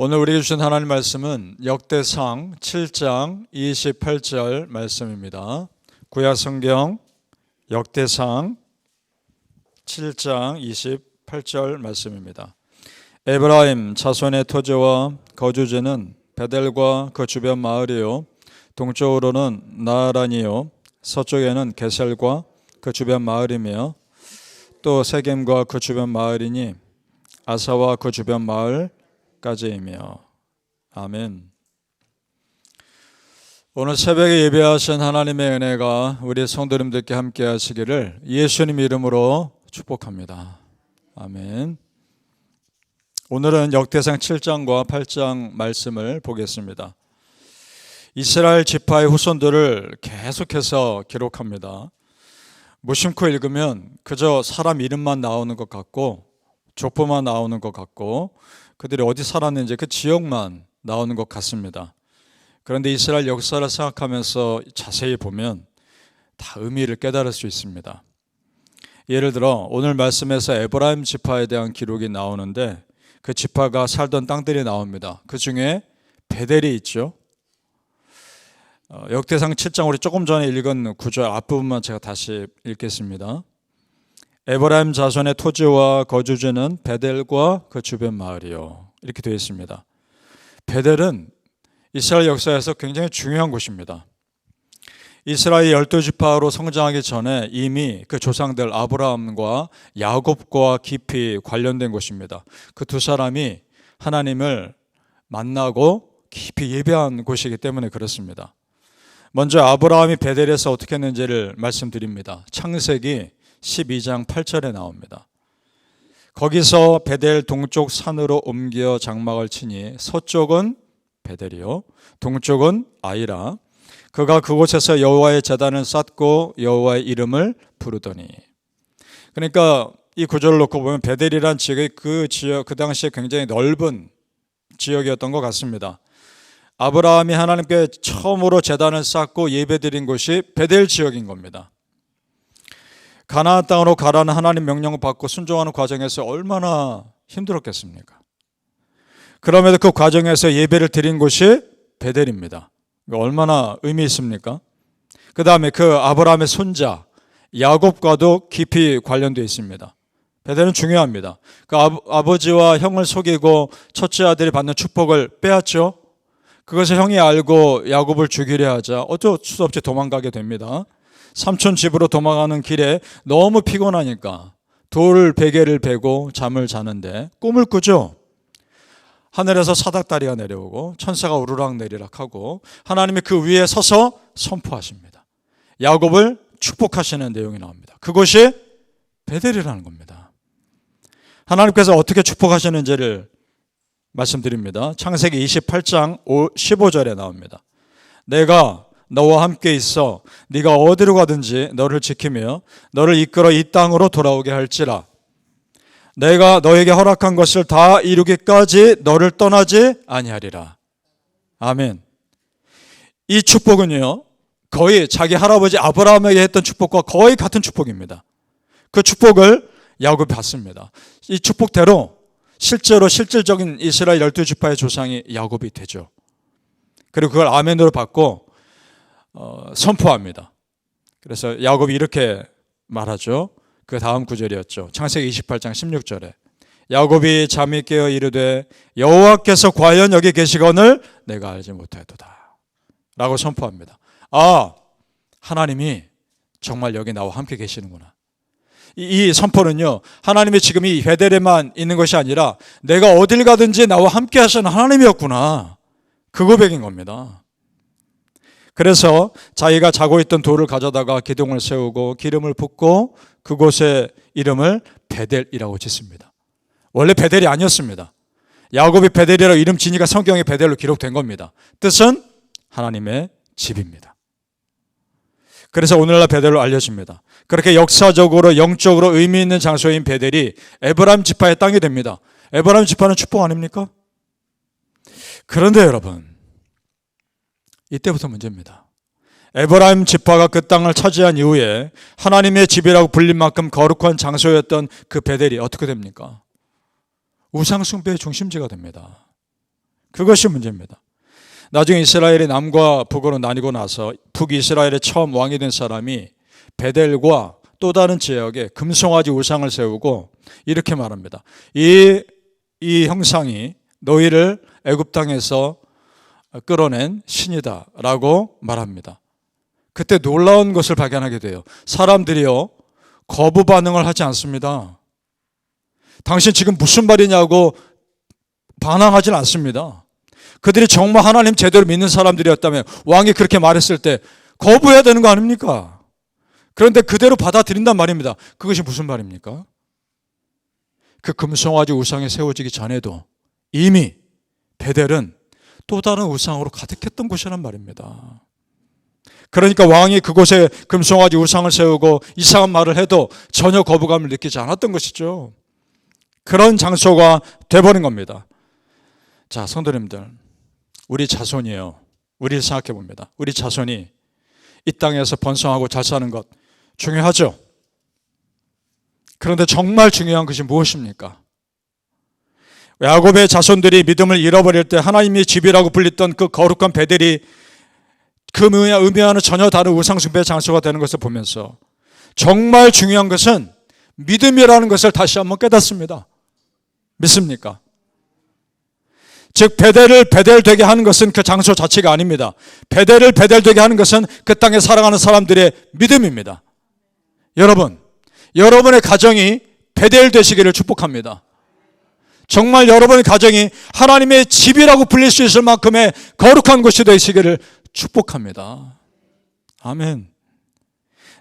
오늘 우리에게 주신 하나님 말씀은 역대상 7장 28절 말씀입니다. 구약성경 역대상 7장 28절 말씀입니다. 에브라임 자손의 토지와 거주지는 베델과 그 주변 마을이요, 동쪽으로는 나아란이요, 서쪽에는 게셀과 그 주변 마을이며 또 세겜과 그 주변 마을이니 아사와 그 주변 마을까지이며. 아멘. 오늘 새벽에 예배하신 하나님의 은혜가 우리 성도님들께 함께 하시기를 예수님 이름으로 축복합니다. 아멘. 오늘은 역대상 7장과 8장 말씀을 보겠습니다. 이스라엘 지파의 후손들을 계속해서 기록합니다. 무심코 읽으면 그저 사람 이름만 나오는 것 같고 족보만 나오는 것 같고 그들이 어디 살았는지 그 지역만 나오는 것 같습니다. 그런데 이스라엘 역사를 생각하면서 자세히 보면 다 의미를 깨달을 수 있습니다. 예를 들어 오늘 말씀에서 에브라임 지파에 대한 기록이 나오는데 그 지파가 살던 땅들이 나옵니다. 그 중에 베델이 있죠. 역대상 7장 우리 조금 전에 읽은 구절 앞부분만 제가 다시 읽겠습니다. 에브라임 자손의 토지와 거주지는 베델과 그 주변 마을이요, 이렇게 되어 있습니다. 베델은 이스라엘 역사에서 굉장히 중요한 곳입니다. 이스라엘 12지파로 성장하기 전에 이미 그 조상들 아브라함과 야곱과 깊이 관련된 곳입니다. 그 두 사람이 하나님을 만나고 깊이 예배한 곳이기 때문에 그렇습니다. 먼저 아브라함이 베델에서 어떻게 했는지를 말씀드립니다. 창세기 12장 8절에 나옵니다. 거기서 베델 동쪽 산으로 옮겨 장막을 치니 서쪽은 베델이요, 동쪽은 아이라. 그가 그곳에서 여호와의 제단을 쌓고 여호와의 이름을 부르더니. 그러니까 이 구절을 놓고 보면 베델이란 지역이 그 당시에 굉장히 넓은 지역이었던 것 같습니다. 아브라함이 하나님께 처음으로 제단을 쌓고 예배드린 곳이 베델 지역인 겁니다. 가나안 땅으로 가라는 하나님 명령을 받고 순종하는 과정에서 얼마나 힘들었겠습니까? 그럼에도 그 과정에서 예배를 드린 곳이 베델입니다. 얼마나 의미 있습니까? 그 다음에 그 아브라함의 손자 야곱과도 깊이 관련되어 있습니다. 베델은 중요합니다. 그 아버지와 형을 속이고 첫째 아들이 받는 축복을 빼앗죠. 그것을 형이 알고 야곱을 죽이려 하자 어쩔 수 없이 도망가게 됩니다. 삼촌 집으로 도망가는 길에 너무 피곤하니까 돌 베개를 베고 잠을 자는데 꿈을 꾸죠. 하늘에서 사닥다리가 내려오고 천사가 우르락 내리락 하고 하나님이 그 위에 서서 선포하십니다. 야곱을 축복하시는 내용이 나옵니다. 그것이 베델이라는 겁니다. 하나님께서 어떻게 축복하시는지를 말씀드립니다. 창세기 28장 15절에 나옵니다. 내가 너와 함께 있어 네가 어디로 가든지 너를 지키며 너를 이끌어 이 땅으로 돌아오게 할지라. 내가 너에게 허락한 것을 다 이루기까지 너를 떠나지 아니하리라. 아멘. 이 축복은요, 거의 자기 할아버지 아브라함에게 했던 축복과 거의 같은 축복입니다. 그 축복을 야곱이 받습니다. 이 축복대로 실제로 실질적인 이스라엘 12지파의 조상이 야곱이 되죠. 그리고 그걸 아멘으로 받고 선포합니다. 그래서 야곱이 이렇게 말하죠. 그 다음 구절이었죠. 창세기 28장 16절에 야곱이 잠이 깨어 이르되 여호와께서 과연 여기 계시거늘 내가 알지 못하였도다 라고 선포합니다. 아, 하나님이 정말 여기 나와 함께 계시는구나. 이 선포는요, 하나님이 지금 이 베델에만 있는 것이 아니라 내가 어딜 가든지 나와 함께 하시는 하나님이었구나, 그 고백인 겁니다. 그래서 자기가 자고 있던 돌을 가져다가 기둥을 세우고 기름을 붓고 그곳의 이름을 베델이라고 짓습니다. 원래 베델이 아니었습니다. 야곱이 베델이라고 이름 지니까 성경에 베델로 기록된 겁니다. 뜻은 하나님의 집입니다. 그래서 오늘날 베델로 알려집니다. 그렇게 역사적으로 영적으로 의미 있는 장소인 베델이 에브라임 지파의 땅이 됩니다. 에브라임 지파는 축복 아닙니까? 그런데 여러분, 이때부터 문제입니다. 에브라임 지파가 그 땅을 차지한 이후에 하나님의 집이라고 불린 만큼 거룩한 장소였던 그 베델이 어떻게 됩니까? 우상 숭배의 중심지가 됩니다. 그것이 문제입니다. 나중에 이스라엘이 남과 북으로 나뉘고 나서 북이스라엘의 처음 왕이 된 사람이 베델과 또 다른 지역에 금송아지 우상을 세우고 이렇게 말합니다. 이 형상이 너희를 애굽 땅에서 끌어낸 신이다 라고 말합니다. 그때 놀라운 것을 발견하게 돼요. 사람들이요, 거부 반응을 하지 않습니다. 당신 지금 무슨 말이냐고 반항하진 않습니다. 그들이 정말 하나님 제대로 믿는 사람들이었다면 왕이 그렇게 말했을 때 거부해야 되는 거 아닙니까? 그런데 그대로 받아들인단 말입니다. 그것이 무슨 말입니까? 그 금송아지 우상이 세워지기 전에도 이미 베델은 또 다른 우상으로 가득했던 곳이란 말입니다. 그러니까 왕이 그곳에 금송아지 우상을 세우고 이상한 말을 해도 전혀 거부감을 느끼지 않았던 것이죠. 그런 장소가 돼버린 겁니다. 자, 성도님들, 우리 자손이에요. 우리를 생각해 봅니다. 우리 자손이 이 땅에서 번성하고 잘 사는 것 중요하죠. 그런데 정말 중요한 것이 무엇입니까? 야곱의 자손들이 믿음을 잃어버릴 때 하나님의 집이라고 불렸던 그 거룩한 베델이 그 의미와는 전혀 다른 우상숭배의 장소가 되는 것을 보면서 정말 중요한 것은 믿음이라는 것을 다시 한번 깨닫습니다. 믿습니까? 즉 베델을 베델되게 하는 것은 그 장소 자체가 아닙니다. 베델을 베델되게 하는 것은 그 땅에 살아가는 사람들의 믿음입니다. 여러분, 여러분의 가정이 베델 되시기를 축복합니다. 정말 여러분의 가정이 하나님의 집이라고 불릴 수 있을 만큼의 거룩한 곳이 되시기를 축복합니다. 아멘.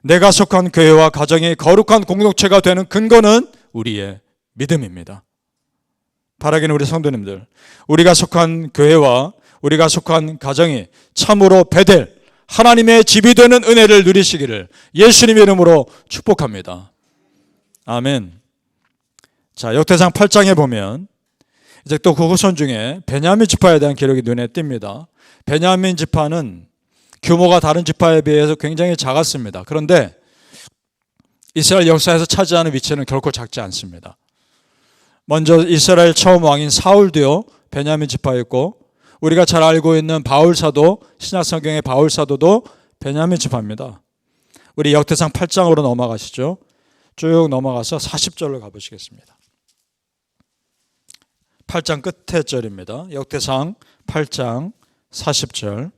내가 속한 교회와 가정이 거룩한 공동체가 되는 근거는 우리의 믿음입니다. 바라기는 우리 성도님들, 우리가 속한 교회와 우리가 속한 가정이 참으로 베델, 하나님의 집이 되는 은혜를 누리시기를 예수님의 이름으로 축복합니다. 아멘. 자, 역대상 8장에 보면 이제 또 그 후손 중에 베냐민 지파에 대한 기록이 눈에 띕니다. 베냐민 지파는 규모가 다른 지파에 비해서 굉장히 작았습니다. 그런데 이스라엘 역사에서 차지하는 위치는 결코 작지 않습니다. 먼저 이스라엘 처음 왕인 사울도요, 베냐민 지파였고, 우리가 잘 알고 있는 바울사도, 신약성경의 바울사도도 베냐민 지파입니다. 우리 역대상 8장으로 넘어가시죠. 쭉 넘어가서 40절로 가보시겠습니다. 8장 끝에 절입니다. 역대상 8장 40절.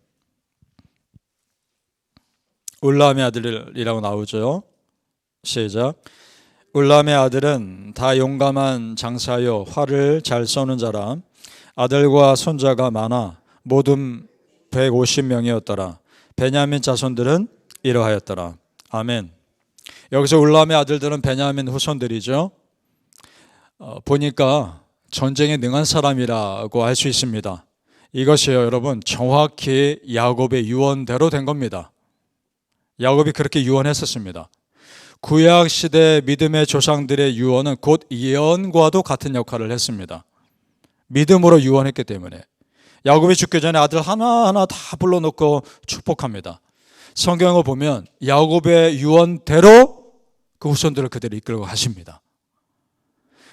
울람의 아들이라고 나오죠. 시작. 울람의 아들은 다 용감한 장사요 활을 잘 쏘는 자라. 아들과 손자가 많아 모두 150명이었더라. 베냐민 자손들은 이러하였더라. 아멘. 여기서 울람의 아들들은 베냐민 후손들이죠. 보니까 전쟁에 능한 사람이라고 할 수 있습니다. 이것이요, 여러분, 정확히 야곱의 유언대로 된 겁니다. 야곱이 그렇게 유언했었습니다. 구약시대 믿음의 조상들의 유언은 곧 예언과도 같은 역할을 했습니다. 믿음으로 유언했기 때문에 야곱이 죽기 전에 아들 하나하나 다 불러놓고 축복합니다. 성경을 보면 야곱의 유언대로 그 후손들을 그대로 이끌고 가십니다.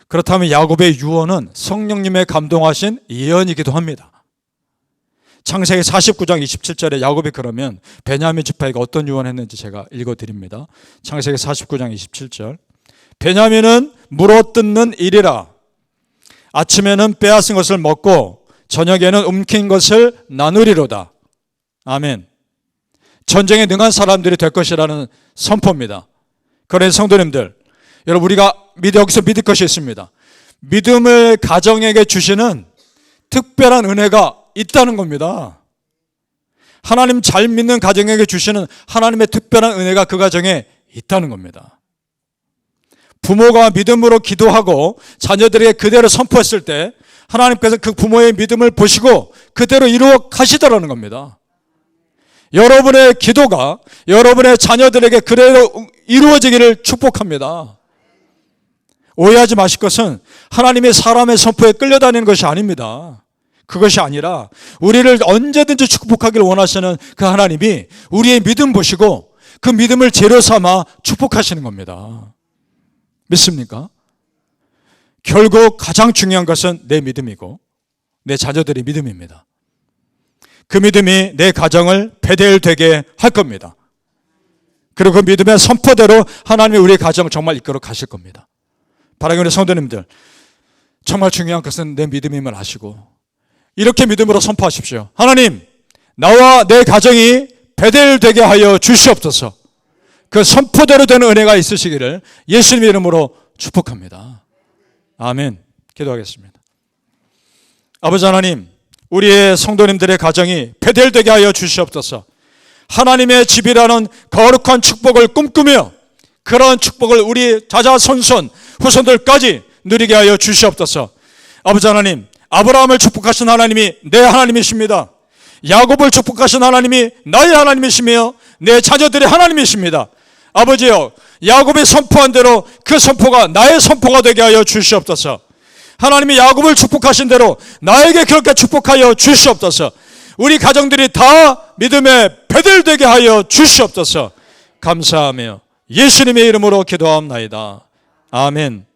그렇다면 야곱의 유언은 성령님의 감동하신 예언이기도 합니다. 창세기 49장 27절에 야곱이 그러면 베냐민 지파에게 어떤 유언했는지 제가 읽어드립니다. 창세기 49장 27절. 베냐민은 물어뜯는 일이라. 아침에는 빼앗은 것을 먹고 저녁에는 움킨 것을 나누리로다. 아멘. 전쟁에 능한 사람들이 될 것이라는 선포입니다. 그런 성도님들, 여러분, 우리가 여기서 믿을 것이 있습니다. 믿음을 가정에게 주시는 특별한 은혜가 있다는 겁니다. 하나님 잘 믿는 가정에게 주시는 하나님의 특별한 은혜가 그 가정에 있다는 겁니다. 부모가 믿음으로 기도하고 자녀들에게 그대로 선포했을 때 하나님께서 그 부모의 믿음을 보시고 그대로 이루어 가시더라는 겁니다. 여러분의 기도가 여러분의 자녀들에게 그대로 이루어지기를 축복합니다. 오해하지 마실 것은 하나님의 사람의 선포에 끌려다니는 것이 아닙니다. 그것이 아니라 우리를 언제든지 축복하기를 원하시는 그 하나님이 우리의 믿음 보시고 그 믿음을 재료 삼아 축복하시는 겁니다. 믿습니까? 결국 가장 중요한 것은 내 믿음이고 내 자녀들의 믿음입니다. 그 믿음이 내 가정을 베델되게 할 겁니다. 그리고 그 믿음의 선포대로 하나님이 우리의 가정을 정말 이끌어 가실 겁니다. 사랑하는 우리 성도님들, 정말 중요한 것은 내 믿음임을 아시고 이렇게 믿음으로 선포하십시오. 하나님, 나와 내 가정이 베델되게 하여 주시옵소서. 그 선포대로 되는 은혜가 있으시기를 예수님의 이름으로 축복합니다. 아멘. 기도하겠습니다. 아버지 하나님, 우리의 성도님들의 가정이 베델되게 하여 주시옵소서. 하나님의 집이라는 거룩한 축복을 꿈꾸며 그런 축복을 우리 자자손손 후손들까지 누리게 하여 주시옵소서. 아버지 하나님, 아브라함을 축복하신 하나님이 내 하나님이십니다. 야곱을 축복하신 하나님이 나의 하나님이시며 내 자녀들의 하나님이십니다. 아버지여, 야곱이 선포한 대로 그 선포가 나의 선포가 되게 하여 주시옵소서. 하나님이 야곱을 축복하신 대로 나에게 그렇게 축복하여 주시옵소서. 우리 가정들이 다 믿음의 베델되게 하여 주시옵소서. 감사하며 예수님의 이름으로 기도합나이다. 아멘.